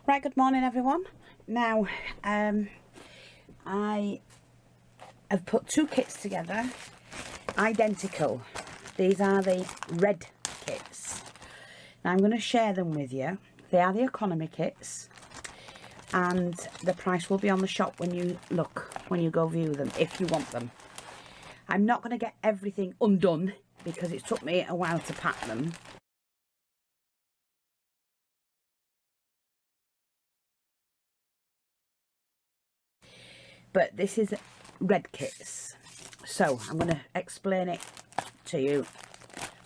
Right, good morning everyone. Now I have put two kits together, identical. These are the red kits. Now I'm going to share them with you. They are the economy kits and the price will be on the shop when you look, when you go view them, if you want them. I'm not going to get everything undone because it took me a while to pack them. But this is red kits, so I'm going to explain it to you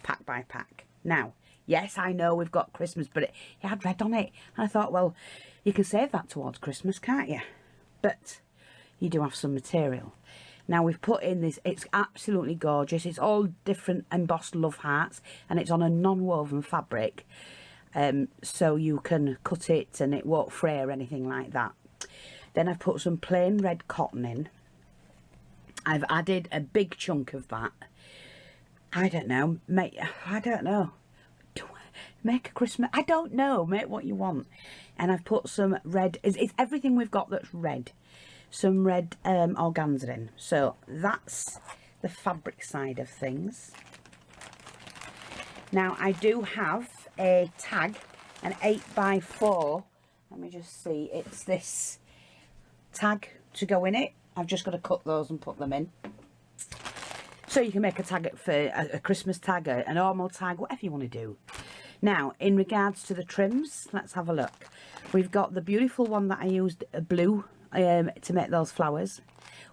pack by pack. Now, yes, I know we've got Christmas, but it had red on it, and I thought, well, you can save that towards Christmas, can't you? But you do have some material. Now we've put in this, it's absolutely gorgeous, it's all different embossed love hearts, and it's on a non-woven fabric, so you can cut it and it won't fray or anything like that. Then I've put some plain red cotton in. I've added a big chunk of that. I don't know, make a Christmas, I don't know, make what you want. And I've put some red, it's everything we've got that's red. Some red organza in. So that's the fabric side of things. Now I do have a tag, an 8x4. Let me just see, it's this tag to go in it. I've just got to cut those and put them in. So you can make a tag for a Christmas tag, a normal tag, whatever you want to do. Now, in regards to the trims, let's have a look. We've got the beautiful one that I used, blue, to make those flowers.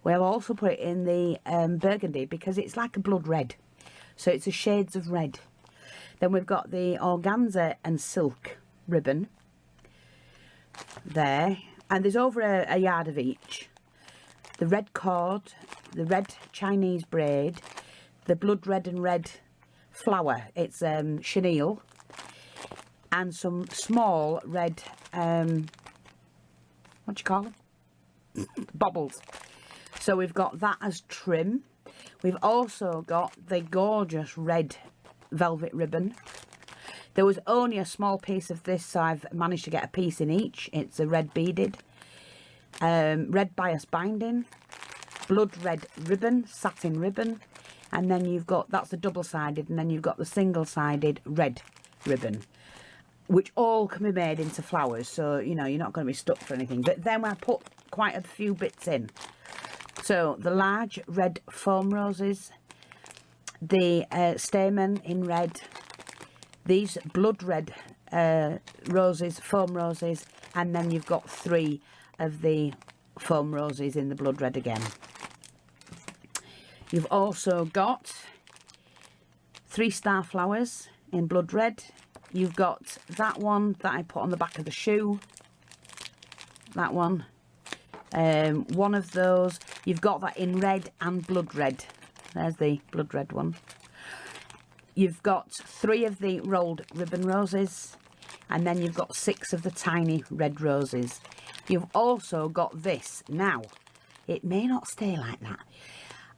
We'll also put it in the burgundy because it's like a blood red. So it's the shades of red. Then we've got the organza and silk ribbon there. And there's over a yard of each. The red cord, the red Chinese braid, the blood red and red flower, it's chenille, and some small red, what do you call them? Bobbles. So we've got that as trim. We've also got the gorgeous red velvet ribbon. There was only a small piece of this, so I've managed to get a piece in each. It's a red beaded, red bias binding, blood red ribbon, satin ribbon, and then you've got, that's the double-sided, and then you've got the single-sided red ribbon, which all can be made into flowers, so, you know, you're not going to be stuck for anything. But then I put quite a few bits in. So the large red foam roses, the stamen in red, these blood red roses, foam roses, and then you've got 3 of the foam roses in the blood red again. You've also got 3 star flowers in blood red. You've got that one that I put on the back of the shoe. That one. One of those. You've got that in red and blood red. There's the blood red one. You've got 3 of the rolled ribbon roses, and then you've got 6 of the tiny red roses. You've also got this. Now, it may not stay like that.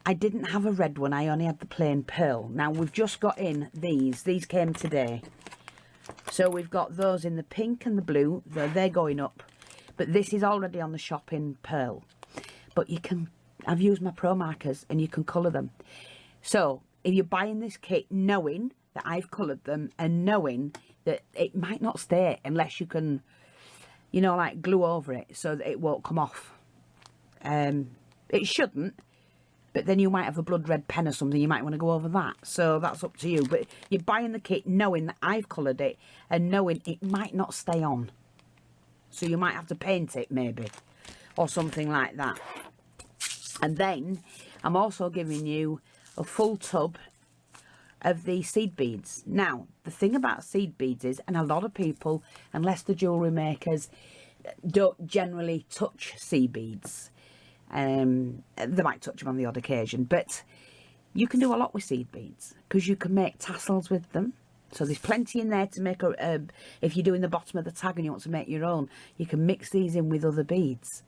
I didn't have a red one, I only had the plain pearl. Now, we've just got in these. These came today. So we've got those in the pink and the blue. They're going up. But this is already on the shop in pearl. But you can, I've used my pro markers and you can colour them. So if you're buying this kit knowing that I've coloured them and knowing that it might not stay unless you can, you know, like glue over it so that it won't come off. It shouldn't, but then you might have a blood red pen or something, you might want to go over that. So that's up to you. But you're buying the kit knowing that I've coloured it and knowing it might not stay on. So you might have to paint it maybe or something like that. And then I'm also giving you a full tub of the seed beads. Now, the thing about seed beads is, and a lot of people, unless the jewellery makers, don't generally touch seed beads. They might touch them on the odd occasion, but you can do a lot with seed beads because you can make tassels with them. So there's plenty in there to make a, if you're doing the bottom of the tag and you want to make your own, you can mix these in with other beads.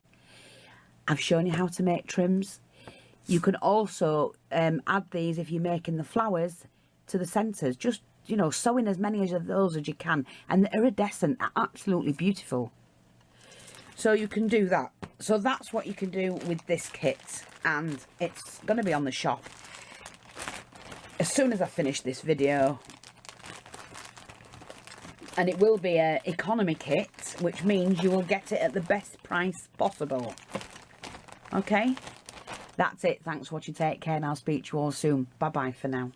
I've shown you how to make trims. You can also add these if you're making the flowers to the centres. Just, you know, sew in as many of those as you can. And they're iridescent, absolutely beautiful. So you can do that. So that's what you can do with this kit, and it's going to be on the shop as soon as I finish this video. And it will be an economy kit, which means you will get it at the best price possible. Okay? That's it. Thanks for watching. Take care, and I'll speak to you all soon. Bye-bye for now.